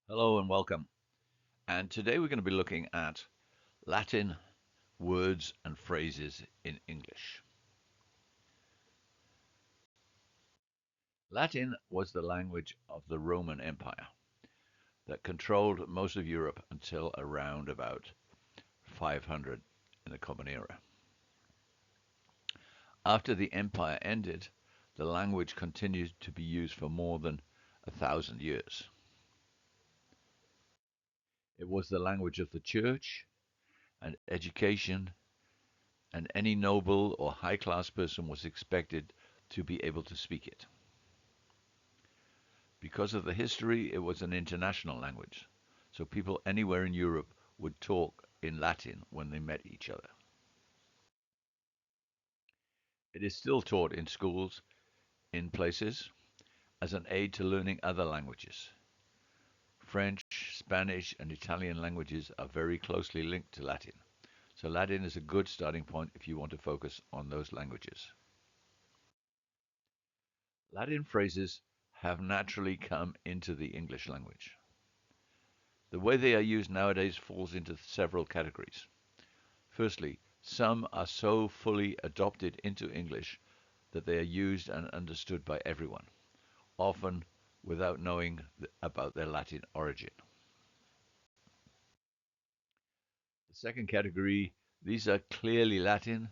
Hello and welcome. And today we're going to be looking at Latin words and phrases in English. Latin was the language of the Roman Empire that controlled most of Europe until around about 500 in the Common Era. After the empire ended, the language continued to be used for more than 1,000 years. It was the language of the church and education, and any noble or high class person was expected to be able to speak it. Because of the history, it was an international language, so people anywhere in Europe would talk in Latin when they met each other. It is still taught in schools in places as an aid to learning other languages. French, Spanish, and Italian languages are very closely linked to Latin, so Latin is a good starting point if you want to focus on those languages. Latin phrases have naturally come into the English language. The way they are used nowadays falls into several categories. Firstly, some are so fully adopted into English that they are used and understood by everyone, often without knowing about their Latin origin. The second category, these are clearly Latin,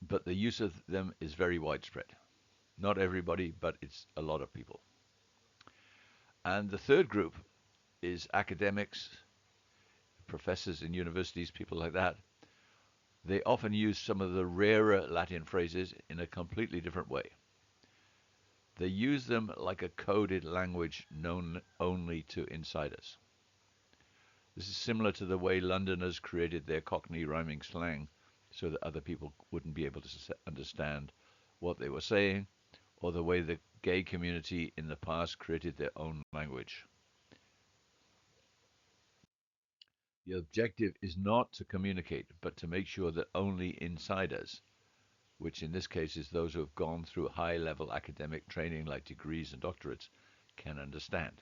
but the use of them is very widespread. Not everybody, but it's a lot of people. And the third group is academics, professors in universities, people like that. They often use some of the rarer Latin phrases in a completely different way. They use them like a coded language known only to insiders. This is similar to the way Londoners created their Cockney rhyming slang so that other people wouldn't be able to understand what they were saying, or the way the gay community in the past created their own language. The objective is not to communicate, but to make sure that only insiders, which in this case is those who have gone through high level academic training like degrees and doctorates, can understand.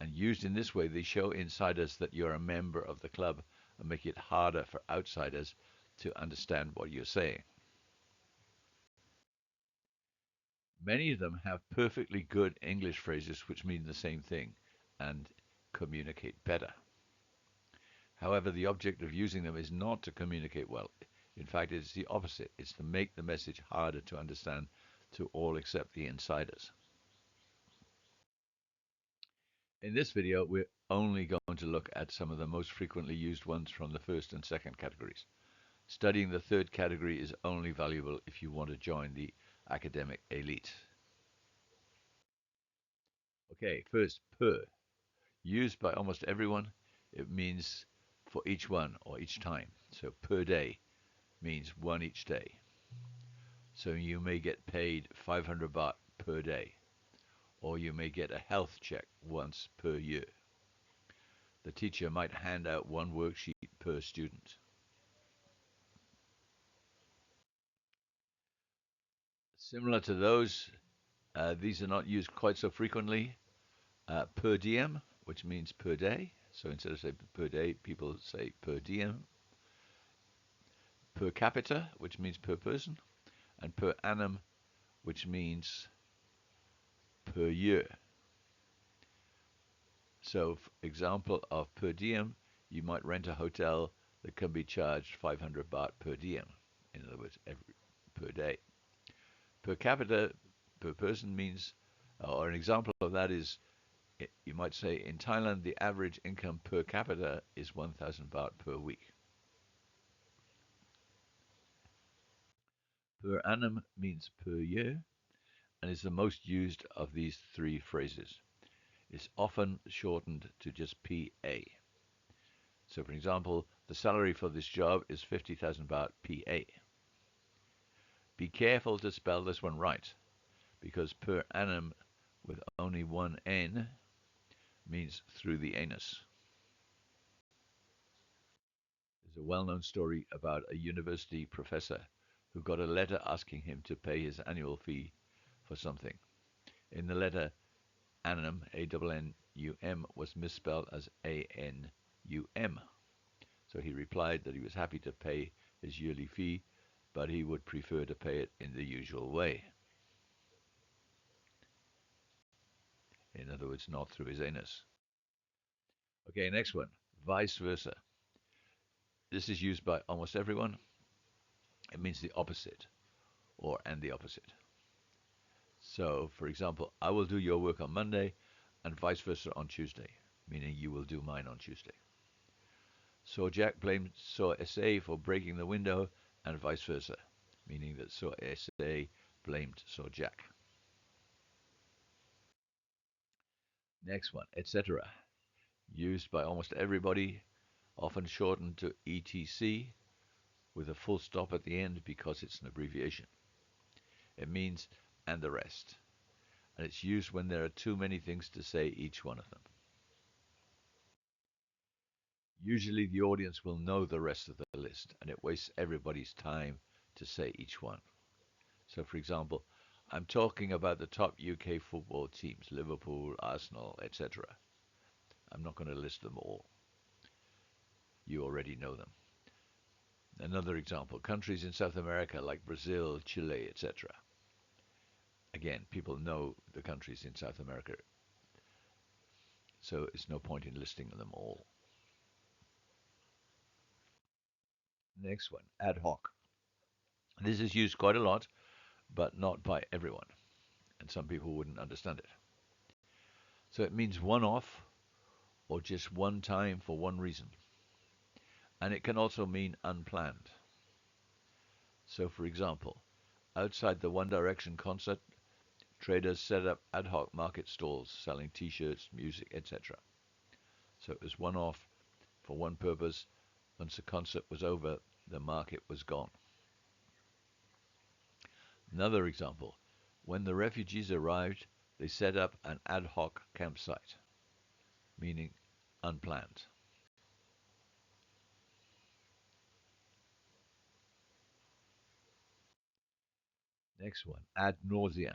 And used in this way, they show insiders that you're a member of the club and make it harder for outsiders to understand what you're saying. Many of them have perfectly good English phrases which mean the same thing and communicate better. However, the object of using them is not to communicate well. In fact, it's the opposite. It's to make the message harder to understand to all except the insiders. In this video, we're only going to look at some of the most frequently used ones from the first and second categories. Studying the third category is only valuable if you want to join the academic elite. Okay, first, per. Used by almost everyone, it means for each one or each time. So per day means one each day. So you may get paid 500 baht per day, or you may get a health check once per year. The teacher might hand out one worksheet per student. Similar to those, these are not used quite so frequently. Per diem, which means per day. So instead of saying per day, people say per diem. Per capita, which means per person, and per annum, which means per year. So, for example of per diem, you might rent a hotel that can be charged 500 baht per diem. In other words, per day. Per capita, per person means, or an example of that is, you might say in Thailand the average income per capita is 1,000 baht per week. Per annum means per year and is the most used of these three phrases. It's often shortened to just PA. So, for example, the salary for this job is 50,000 baht PA. Be careful to spell this one right, because per annum with only one N means through the anus. There's a well-known story about a university professor who got a letter asking him to pay his annual fee for something. In the letter, annum, A-N-N-U-M, was misspelled as A-N-U-M. So he replied that he was happy to pay his yearly fee, but he would prefer to pay it in the usual way. In other words, not through his anus. Okay, next one. Vice versa. This is used by almost everyone. It means the opposite, or and the opposite. So, for example, I will do your work on Monday, and vice versa on Tuesday, meaning you will do mine on Tuesday. So Jack blamed So SA for breaking the window, and vice versa, meaning that So SA blamed So Jack. Next one, etc. Used by almost everybody, often shortened to ETC with a full stop at the end because it's an abbreviation. It means and the rest, and it's used when there are too many things to say each one of them. Usually the audience will know the rest of the list, and it wastes everybody's time to say each one. So, for example, I'm talking about the top UK football teams, Liverpool, Arsenal, etc. I'm not going to list them all. You already know them. Another example, countries in South America like Brazil, Chile, etc. Again, people know the countries in South America, so it's no point in listing them all. Next one, ad hoc. This is used quite a lot, but not by everyone, and some people wouldn't understand it. So it means one off or just one time for one reason. And it can also mean unplanned. So, for example, outside the One Direction concert, traders set up ad hoc market stalls selling t shirts, music, etc. So it was one off for one purpose. Once the concert was over, the market was gone. Another example, when the refugees arrived, they set up an ad hoc campsite, meaning unplanned. Next one, ad nauseam.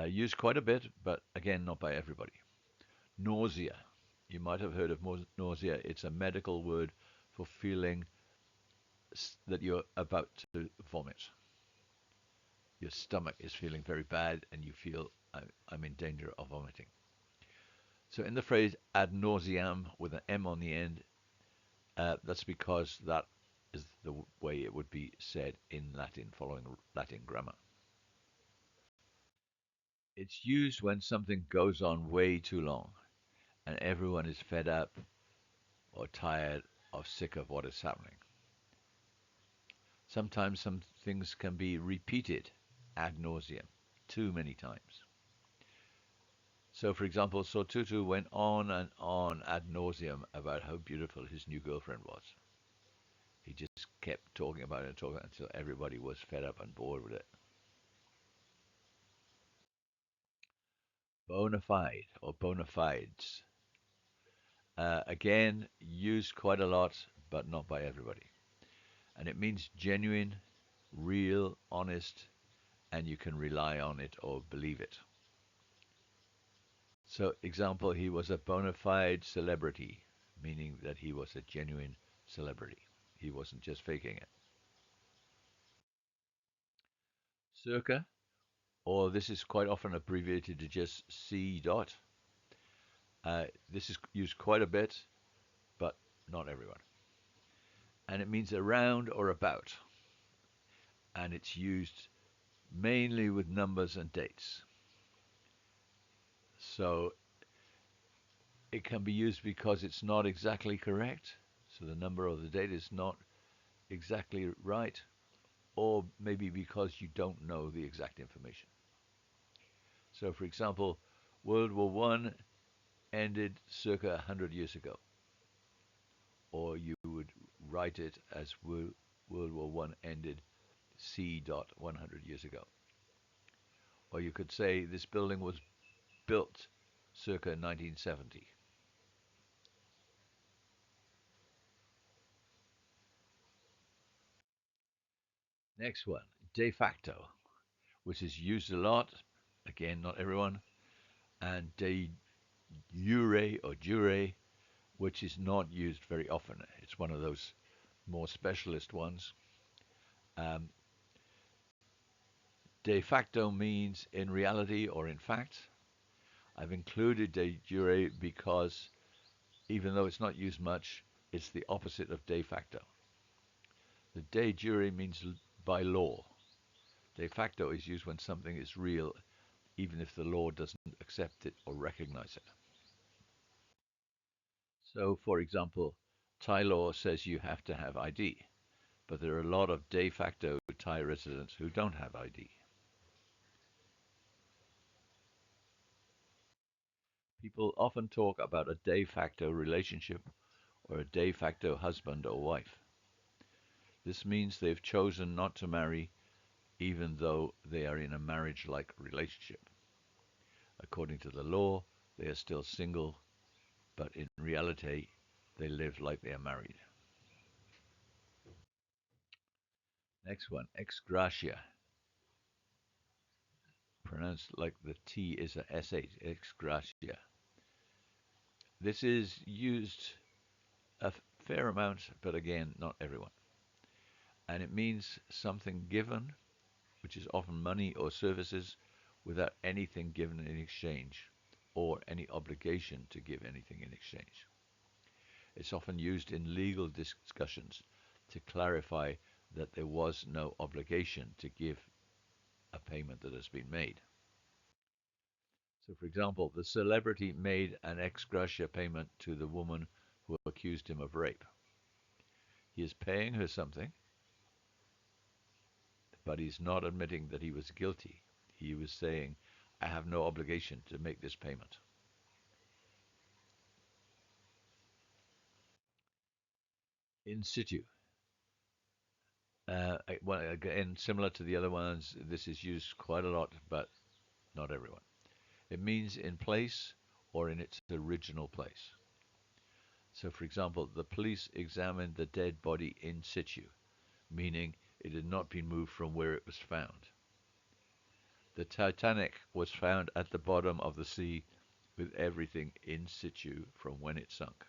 Used quite a bit, but again, not by everybody. Nausea. You might have heard of nausea. It's a medical word for feeling that you're about to vomit. Your stomach is feeling very bad and you feel I'm in danger of vomiting. So in the phrase ad nauseam with an M on the end, that's because that is the way it would be said in Latin, following Latin grammar. It's used when something goes on way too long and everyone is fed up or tired or sick of what is happening. Sometimes some things can be repeated ad nauseum too many times. So, for example, Sotutu went on and on ad nauseum about how beautiful his new girlfriend was. He just kept talking about it and talking until everybody was fed up and bored with it. Bona fide or bona fides. Again, used quite a lot, but not by everybody. And it means genuine, real, honest, and you can rely on it or believe it. So, example, he was a bona fide celebrity, meaning that he was a genuine celebrity. He wasn't just faking it. Circa, or this is quite often abbreviated to just C dot. This is used quite a bit, but not everyone. And it means around or about. And it's used mainly with numbers and dates. So it can be used because it's not exactly correct. So the number or the date is not exactly right, or maybe because you don't know the exact information. So, for example, World War One ended circa 100 years ago, or you would write it as World War One ended C. dot 100 years ago, or you could say this building was built circa 1970. Next one, de facto, which is used a lot. Again, not everyone. and de jure or jure, which is not used very often. It's one of those more specialist ones. Um, de facto means in reality or in fact. I've included de jure because even though it's not used much, it's the opposite of de facto. The de jure means by law. De facto is used when something is real, even if the law doesn't accept it or recognize it. So, for example, Thai law says you have to have ID, but there are a lot of de facto Thai residents who don't have ID. People often talk about a de facto relationship or a de facto husband or wife. This means they've chosen not to marry even though they are in a marriage like relationship. According to the law, they are still single, but in reality, they live like they are married. Next one, ex gratia, pronounced like the T is a SH, ex gratia. This is used a fair amount, but again, not everyone. And it means something given, which is often money or services, without anything given in exchange or any obligation to give anything in exchange. It's often used in legal discussions to clarify that there was no obligation to give a payment that has been made. So, for example, the celebrity made an ex gratia payment to the woman who accused him of rape. He is paying her something, but he's not admitting that he was guilty. He was saying, I have no obligation to make this payment. In situ. Well, again, similar to the other ones, this is used quite a lot, but not everyone. It means in place or in its original place. So, for example, the police examined the dead body in situ, meaning it had not been moved from where it was found. The Titanic was found at the bottom of the sea with everything in situ from when it sunk,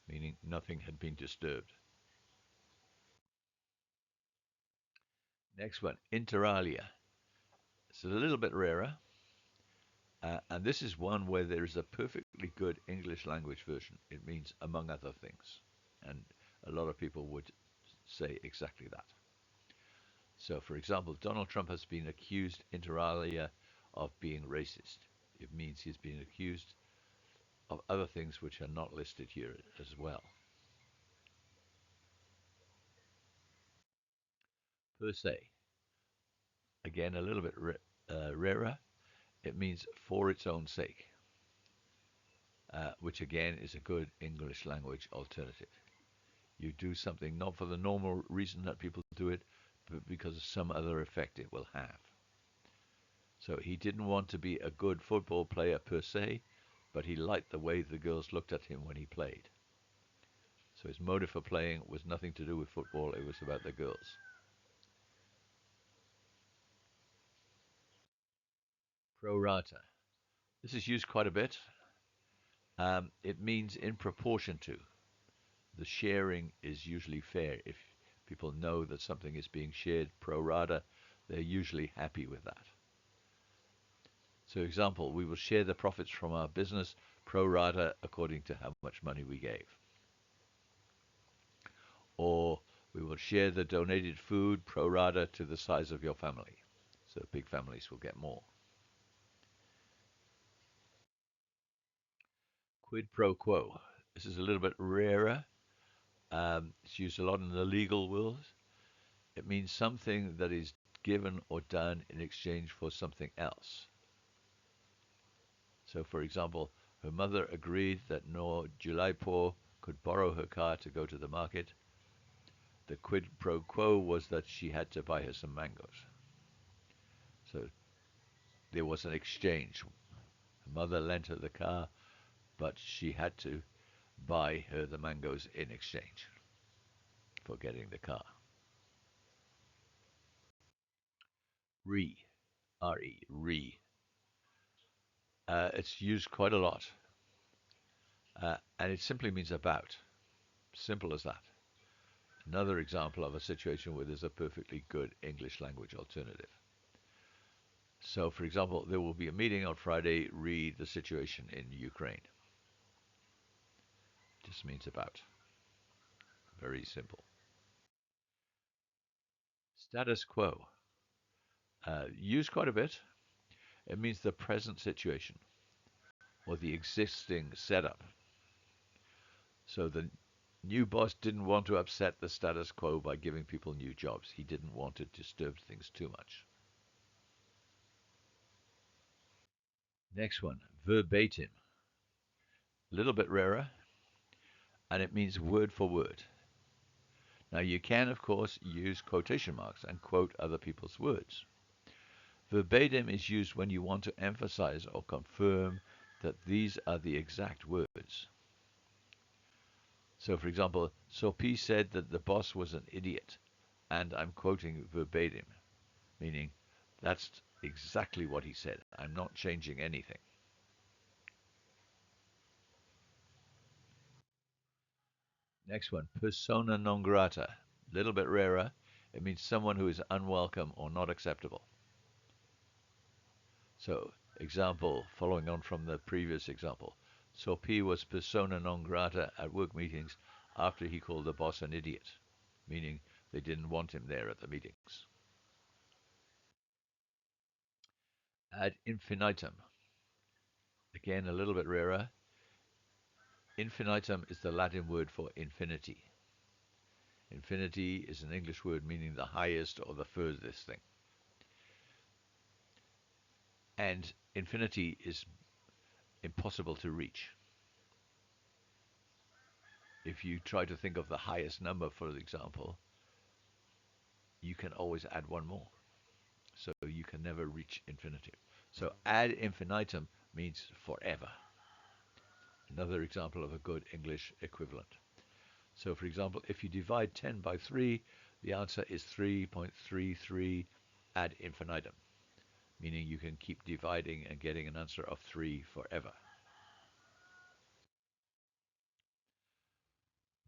meaning nothing had been disturbed. Next one, inter alia. It's a little bit rarer, and this is one where there is a perfectly good English language version. It means among other things, and a lot of people would say exactly that. So, for example, Donald Trump has been accused inter alia of being racist. It means he's been accused of other things which are not listed here as well. Per se, again, a little bit rarer. It means for its own sake, which again is a good English language alternative. You do something not for the normal reason that people do it, but because of some other effect it will have. So he didn't want to be a good football player per se, but he liked the way the girls looked at him when he played. So his motive for playing was nothing to do with football, it was about the girls. Pro rata. This is used quite a bit. It means in proportion to. The sharing is usually fair. If people know that something is being shared pro rata, they're usually happy with that. So, example, we will share the profits from our business pro rata according to how much money we gave. Or we will share the donated food pro rata to the size of your family. So, big families will get more. Quid pro quo. This is a little bit rarer. It's used a lot in the legal world. It means something that is given or done in exchange for something else. So, for example, her mother agreed that Noor Julaipur could borrow her car to go to the market. The quid pro quo was that she had to buy her some mangoes. So there was an exchange. Her mother lent her the car, but she had to buy her the mangoes in exchange for getting the car. Re. R-E, re. It's used quite a lot, and it simply means about. Simple as that. Another example of a situation where there's a perfectly good English language alternative. So, for example, there will be a meeting on Friday, read the situation in Ukraine. Just means about. Very simple. Status quo. Used quite a bit. It means the present situation or the existing setup. So the new boss didn't want to upset the status quo by giving people new jobs. He didn't want to disturb things too much. Next one, verbatim. A little bit rarer, and it means word for word. Now, you can, of course, use quotation marks and quote other people's words. Verbatim is used when you want to emphasize or confirm that these are the exact words. So, for example, Sophie said that the boss was an idiot, and I'm quoting verbatim, meaning that's exactly what he said. I'm not changing anything. Next one, persona non grata. A little bit rarer. It means someone who is unwelcome or not acceptable. So, example, following on from the previous example. So P was persona non grata at work meetings after he called the boss an idiot, meaning they didn't want him there at the meetings. Ad infinitum. Again, a little bit rarer. Infinitum is the Latin word for infinity. Infinity is an English word meaning the highest or the furthest thing. And infinity is impossible to reach. If you try to think of the highest number, for example, you can always add one more. So you can never reach infinity. So ad infinitum means forever. Another example of a good English equivalent. So, for example, if you divide 10 by 3, the answer is 3.33 ad infinitum, meaning you can keep dividing and getting an answer of 3 forever.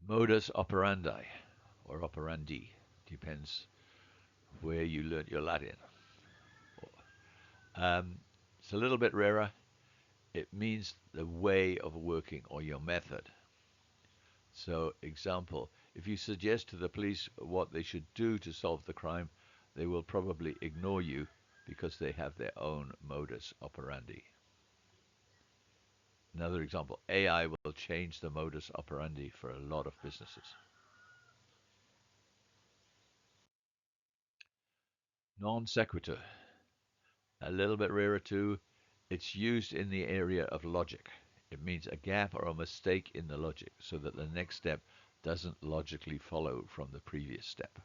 Modus operandi, or operandi, depends where you learnt your Latin. It's a little bit rarer. It means the way of working or your method. So, example, if you suggest to the police what they should do to solve the crime, they will probably ignore you because they have their own modus operandi. Another example, AI will change the modus operandi for a lot of businesses. Non sequitur, a little bit rarer too. It's used in the area of logic. It means a gap or a mistake in the logic so that the next step doesn't logically follow from the previous step.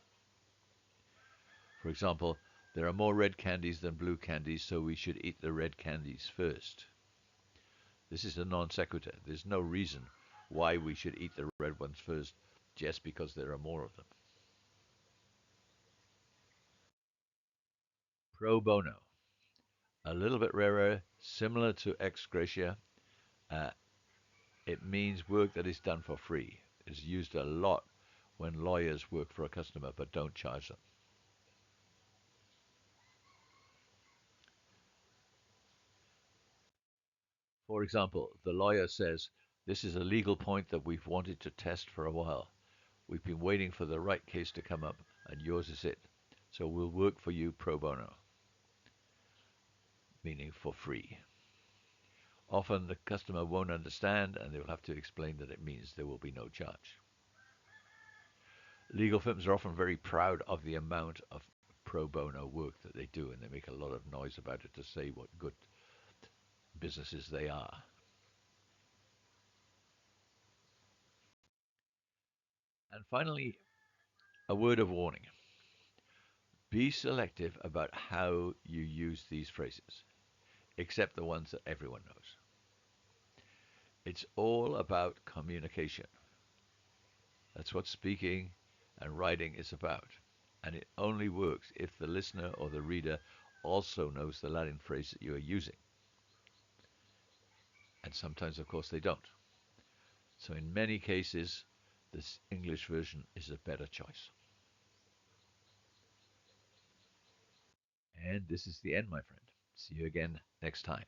For example, there are more red candies than blue candies, so we should eat the red candies first. This is a non sequitur. There's no reason why we should eat the red ones first just because there are more of them. Pro bono. A little bit rarer, similar to ex gratia. Uh, it means work that is done for free. It's used a lot when lawyers work for a customer but don't charge them. For example, the lawyer says, "This is a legal point that we've wanted to test for a while. We've been waiting for the right case to come up, and yours is it. So we'll work for you pro bono," meaning for free. Often the customer won't understand, and they'll have to explain that it means there will be no charge. Legal firms are often very proud of the amount of pro bono work that they do, and they make a lot of noise about it to say what good businesses they are. And finally, a word of warning. Be selective about how you use these phrases, except the ones that everyone knows. It's all about communication. That's what speaking and writing is about. And it only works if the listener or the reader also knows the Latin phrase that you are using. And sometimes, of course, they don't. So in many cases, this English version is a better choice. And this is the end, my friend. See you again next time.